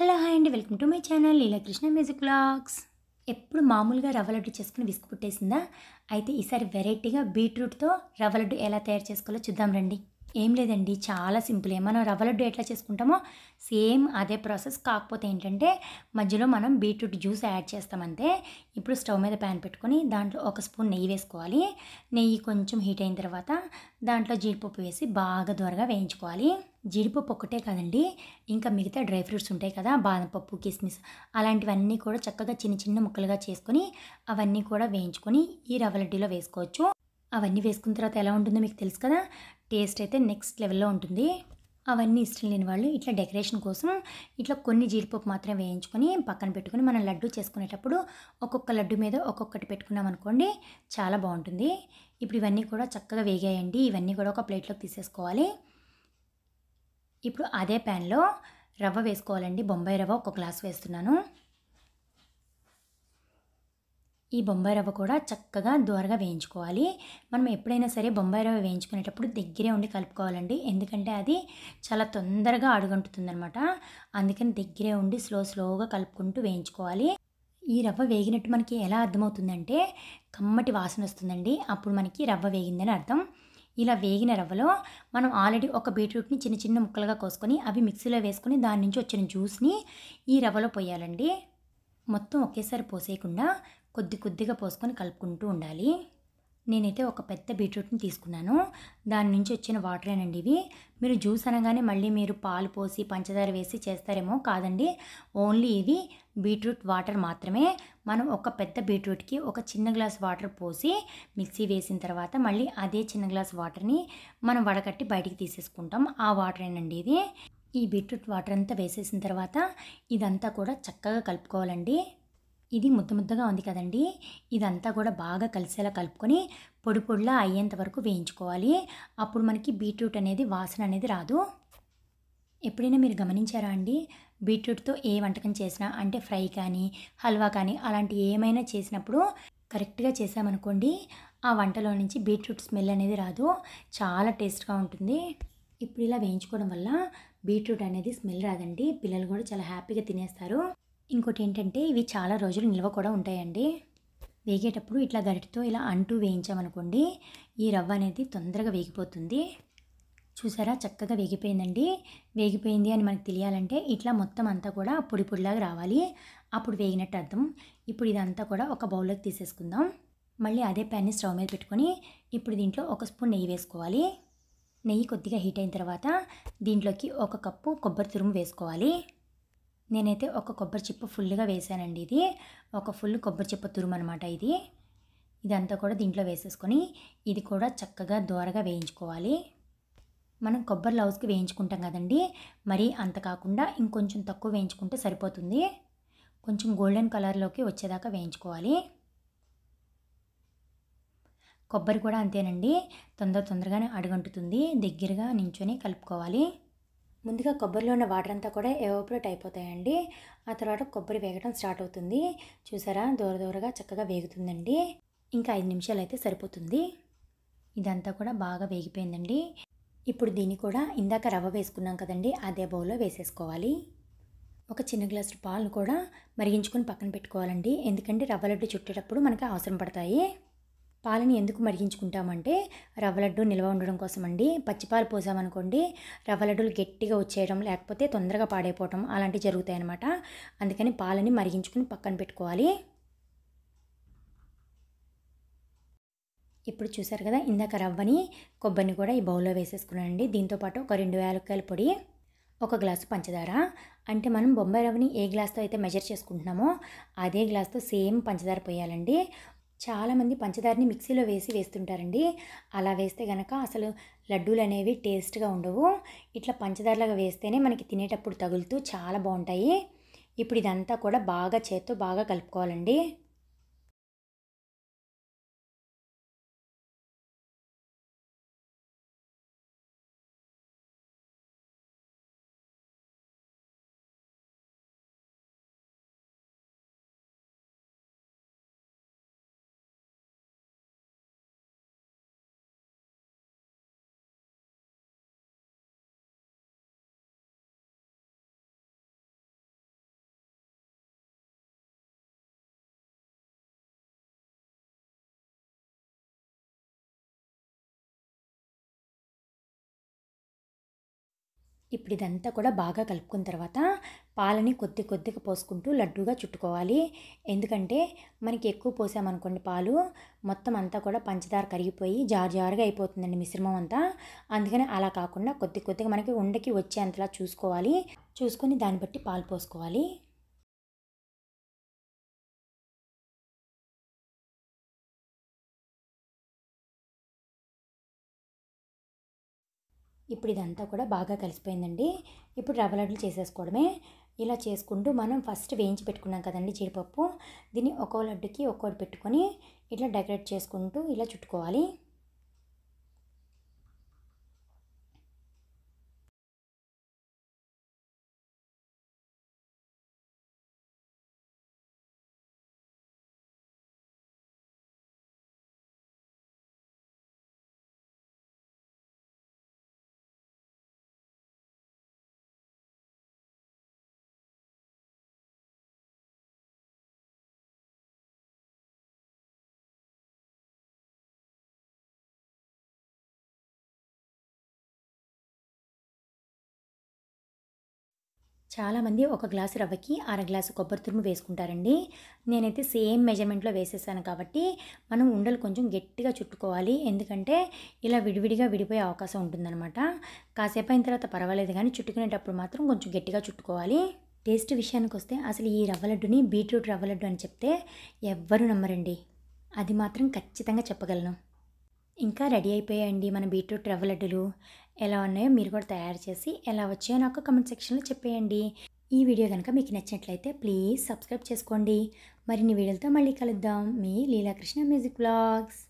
Hello hi అండి, welcome to my channel Leelakrishna music vlogs. ఎప్పుడు మామూలుగా రవ్వ లడ్డు చేసుకుని విసుగు పుట్టేసిందా? అయితే ఈసారి వెరైటీగా బీట్రూట్తో రవ్వ లడ్డు ఎలా తయారు చేసుకోవాలో చూద్దాం రండి. ఏం లేదండి, చాలా సింపులే. మనం రవ్వ లడ్డు ఎట్లా చేసుకుంటామో సేమ్ అదే ప్రాసెస్. కాకపోతే ఏంటంటే మధ్యలో మనం బీట్రూట్ జ్యూస్ యాడ్ చేస్తాం అంతే. ఇప్పుడు స్టవ్ మీద ప్యాన్ పెట్టుకొని దాంట్లో ఒక స్పూన్ నెయ్యి వేసుకోవాలి. నెయ్యి కొంచెం హీట్ అయిన తర్వాత దాంట్లో జీడిపప్పు వేసి బాగా దోరగా వేయించుకోవాలి. జీడిపప్పు ఒక్కటే కాదండి, ఇంకా మిగతా డ్రై ఫ్రూట్స్ ఉంటాయి కదా, బాదం పప్పు, కిస్మిస్, అలాంటివన్నీ కూడా చక్కగా చిన్న చిన్న ముక్కలుగా చేసుకొని అవన్నీ కూడా వేయించుకొని ఈ రవ్వ లడ్డూలో వేసుకోవచ్చు. అవన్నీ వేసుకున్న తర్వాత ఎలా ఉంటుందో మీకు తెలుసు కదా, టేస్ట్ అయితే నెక్స్ట్ లెవెల్లో ఉంటుంది. అవన్నీ ఇష్టం లేని వాళ్ళు ఇట్లా డెకరేషన్ కోసం ఇట్లా కొన్ని జీడిపప్పు మాత్రం వేయించుకొని పక్కన పెట్టుకొని మనం లడ్డు చేసుకునేటప్పుడు ఒక్కొక్క లడ్డు మీద ఒక్కొక్కటి పెట్టుకున్నాం అనుకోండి, చాలా బాగుంటుంది. ఇప్పుడు ఇవన్నీ కూడా చక్కగా వేగాయండి. ఇవన్నీ కూడా ఒక ప్లేట్లోకి తీసేసుకోవాలి. ఇప్పుడు అదే ప్యాన్లో రవ్వ వేసుకోవాలండి. బొంబాయి రవ్వ ఒక గ్లాస్ వేస్తున్నాను. ఈ బొంబాయి రవ్వ కూడా చక్కగా దోరగా వేయించుకోవాలి. మనం ఎప్పుడైనా సరే బొంబాయి రవ్వ వేయించుకునేటప్పుడు దగ్గరే ఉండి కలుపుకోవాలండి. ఎందుకంటే అది చాలా తొందరగా అడుగంటుతుందనమాట. అందుకని దగ్గరే ఉండి స్లోగా కలుపుకుంటూ వేయించుకోవాలి. ఈ రవ్వ వేగినట్టు మనకి ఎలా అర్థమవుతుందంటే కమ్మటి వాసన వస్తుందండి. అప్పుడు మనకి రవ్వ వేగిందని అర్థం. ఇలా వేగిన రవ్వలో మనం ఆల్రెడీ ఒక బీట్రూట్ని చిన్న చిన్న ముక్కలుగా కోసుకొని అవి మిక్సీలో వేసుకొని దాని నుంచి వచ్చిన జ్యూస్ని ఈ రవ్వలో పోయాలండి. మొత్తం ఒకేసారి పోసేయకుండా కొద్ది కొద్దిగా పోసుకొని కలుపుకుంటూ ఉండాలి. నేనైతే ఒక పెద్ద బీట్రూట్ని తీసుకున్నాను. దాని నుంచి వచ్చిన వాటరేనండి ఇవి. మీరు జ్యూస్ అనగానే మళ్ళీ మీరు పాలు పోసి పంచదార వేసి చేస్తారేమో, కాదండి. ఓన్లీ ఇది బీట్రూట్ వాటర్ మాత్రమే. మనం ఒక పెద్ద బీట్రూట్కి ఒక చిన్న గ్లాస్ వాటర్ పోసి మిక్సీ వేసిన తర్వాత మళ్ళీ అదే చిన్న గ్లాస్ వాటర్ని మనం వడకట్టి బయటికి తీసేసుకుంటాం. ఆ వాటరేనండి ఇది. ఈ బీట్రూట్ వాటర్ అంతా వేసేసిన తర్వాత ఇదంతా కూడా చక్కగా కలుపుకోవాలండి. ఇది ముద్దగా ఉంది కదండి, ఇదంతా కూడా బాగా కలిసేలా కలుపుకొని పొడి పొడిలా అయ్యేంత వరకు వేయించుకోవాలి. అప్పుడు మనకి బీట్రూట్ అనేది వాసన అనేది రాదు. ఎప్పుడైనా మీరు గమనించారా అండి, బీట్రూట్తో ఏ వంటకం చేసినా అంటే ఫ్రై కానీ హల్వా కానీ అలాంటి ఏమైనా చేసినప్పుడు కరెక్ట్గా చేసామనుకోండి, ఆ వంటలో నుంచి బీట్రూట్ స్మెల్ అనేది రాదు. చాలా టేస్ట్గా ఉంటుంది. ఇప్పుడు ఇలా వేయించుకోవడం వల్ల బీట్రూట్ అనేది స్మెల్ రాదండి. పిల్లలు కూడా చాలా హ్యాపీగా తినేస్తారు. ఇంకోటి ఏంటంటే ఇవి చాలా రోజులు నిల్వ కూడా ఉంటాయండి. వేగేటప్పుడు ఇట్లా గరిటతో ఇలా అంటూ వేయించామనుకోండి, ఈ రవ్వ అనేది తొందరగా వేగిపోతుంది. చూసారా, చక్కగా వేగిపోయిందండి. వేగిపోయింది అని మనకు తెలియాలంటే ఇట్లా మొత్తం అంతా కూడా పొడి పొడిలాగా రావాలి. అప్పుడు వేగినట్టు అర్థం. ఇప్పుడు ఇదంతా కూడా ఒక బౌల్లోకి తీసేసుకుందాం. మళ్ళీ అదే ప్యాన్ని స్టవ్ మీద పెట్టుకొని ఇప్పుడు దీంట్లో ఒక స్పూన్ నెయ్యి వేసుకోవాలి. నెయ్యి కొద్దిగా హీట్ అయిన తర్వాత దీంట్లోకి ఒక కప్పు కొబ్బరి తురుము వేసుకోవాలి. నేనైతే ఒక కొబ్బరి చిప్ప ఫుల్గా వేసానండి. ఇది ఒక ఫుల్ కొబ్బరి చిప్ప తురుము అనమాట. ఇదంతా కూడా దీంట్లో వేసేసుకొని ఇది కూడా చక్కగా దోరగా వేయించుకోవాలి. మనం కొబ్బరి లౌజ్కి వేయించుకుంటాం కదండి, మరి అంత కాకుండా ఇంకొంచెం తక్కువ వేయించుకుంటే సరిపోతుంది. కొంచెం గోల్డెన్ కలర్లోకి వచ్చేదాకా వేయించుకోవాలి. కొబ్బరి కూడా అంతేనండి, తొందరగానే అడుగంటుతుంది. దగ్గరగా నించొని కలుపుకోవాలి. ముందుగా కొబ్బరిలో ఉన్న వాటర్ అంతా కూడా ఎవాపరేట్ అయిపోతాయండి. ఆ తర్వాత కొబ్బరి వేగడం స్టార్ట్ అవుతుంది. చూసారా, దూరగా చక్కగా వేగుతుందండి. ఇంకా 5 నిమిషాలు అయితే సరిపోతుంది. ఇదంతా కూడా బాగా వేగిపోయిందండి. ఇప్పుడు దీన్ని కూడా ఇందాక రవ్వ వేసుకున్నాం కదండి, అదే బౌల్లో వేసేసుకోవాలి. ఒక చిన్న గ్లాసు పాలను కూడా మరిగించుకొని పక్కన పెట్టుకోవాలండి. ఎందుకంటే రవ్వ లడ్డు చుట్టేటప్పుడు మనకి అవసరం పడతాయి. పాలని ఎందుకు మరిగించుకుంటామంటే రవ్వ లడ్డు నిల్వ ఉండడం కోసం అండి. పచ్చిపాలు పోసామనుకోండి, రవ్వ లడ్డులు గట్టిగా వచ్చేయడం లేకపోతే తొందరగా పాడైపోవటం అలాంటివి జరుగుతాయి అన్నమాట. అందుకని పాలని మరిగించుకుని పక్కన పెట్టుకోవాలి. ఇప్పుడు చూసారు కదా, ఇందాక రవ్వని కొబ్బరిని కూడా ఈ బౌల్లో వేసేసుకున్నానండి. దీంతోపాటు ఒక 2 యాలక్కాయల పొడి, ఒక గ్లాసు పంచదార. అంటే మనం బొంబాయి రవ్వని ఏ గ్లాస్తో అయితే మెజర్ చేసుకుంటున్నామో అదే గ్లాస్తో సేమ్ పంచదార పోయాలండి. చాలామంది పంచదారని మిక్సీలో వేస్తుంటారండి. అలా వేస్తే గనక అసలు లడ్డూలు అనేవి టేస్ట్గా ఉండవు. ఇట్లా పంచదారలాగా వేస్తేనే మనకి తినేటప్పుడు తగులుతూ చాలా బాగుంటాయి. ఇప్పుడు ఇదంతా కూడా బాగా చేత్తో బాగా కలుపుకోవాలండి. ఇప్పుడు ఇదంతా కూడా బాగా కలుపుకున్న తర్వాత పాలని కొద్ది కొద్దిగా పోసుకుంటూ లడ్డూగా చుట్టుకోవాలి. ఎందుకంటే మనకి ఎక్కువ పోసామనుకోండి పాలు, మొత్తం అంతా కూడా పంచదార కరిగిపోయి జారు జారుగా అయిపోతుందండి మిశ్రమం అంతా. అందుకని అలా కాకుండా కొద్ది కొద్దిగా మనకి ఉండకి వచ్చేంతలా చూసుకోవాలి. చూసుకొని దాన్ని బట్టి పాలు పోసుకోవాలి. ఇప్పుడు ఇదంతా కూడా బాగా కలిసిపోయిందండి. ఇప్పుడు రవ్వ లడ్డులు చేసేసుకోవడమే. ఇలా చేసుకుంటూ మనం ఫస్ట్ వేయించి పెట్టుకున్నాం కదండీ జీడిపప్పు, దీన్ని ఒక్కో లడ్డుకి ఒక్కోటి పెట్టుకొని ఇట్లా డెకరేట్ చేసుకుంటూ ఇలా చుట్టుకోవాలి. చాలామంది ఒక గ్లాసు రవ్వకి అర గ్లాసు కొబ్బరి తురుము వేసుకుంటారండి. నేనైతే సేమ్ మెజర్మెంట్లో వేసేసాను కాబట్టి మనం ఉండలు కొంచెం గట్టిగా చుట్టుకోవాలి. ఎందుకంటే ఇలా విడివిడిగా విడిపోయే అవకాశం ఉంటుందన్నమాట. కాసేపు అయిన తర్వాత పర్వాలేదు కానీ చుట్టుకునేటప్పుడు మాత్రం కొంచెం గట్టిగా చుట్టుకోవాలి. టేస్ట్ విషయానికి వస్తే అసలు ఈ రవ్వ లడ్డుని బీట్రూట్ రవ్వ లడ్డు అని చెప్తే ఎవ్వరూ నమ్మరండి. అది మాత్రం ఖచ్చితంగా చెప్పగలను. ఇంకా రెడీ అయిపోయాయండి మన బీట్రూట్ రవ్వ లడ్డులు. ఎలా ఉన్నాయో మీరు కూడా తయారు చేసి ఎలా వచ్చాయో నాకు కామెంట్ సెక్షన్లో చెప్పేయండి. ఈ వీడియో కనుక మీకు నచ్చినట్లయితే ప్లీజ్ సబ్స్క్రైబ్ చేసుకోండి. మరిన్ని వీడియోలతో మళ్ళీ కలుద్దాం. మీ లీలాకృష్ణ మ్యూజిక్ వ్లాగ్స్.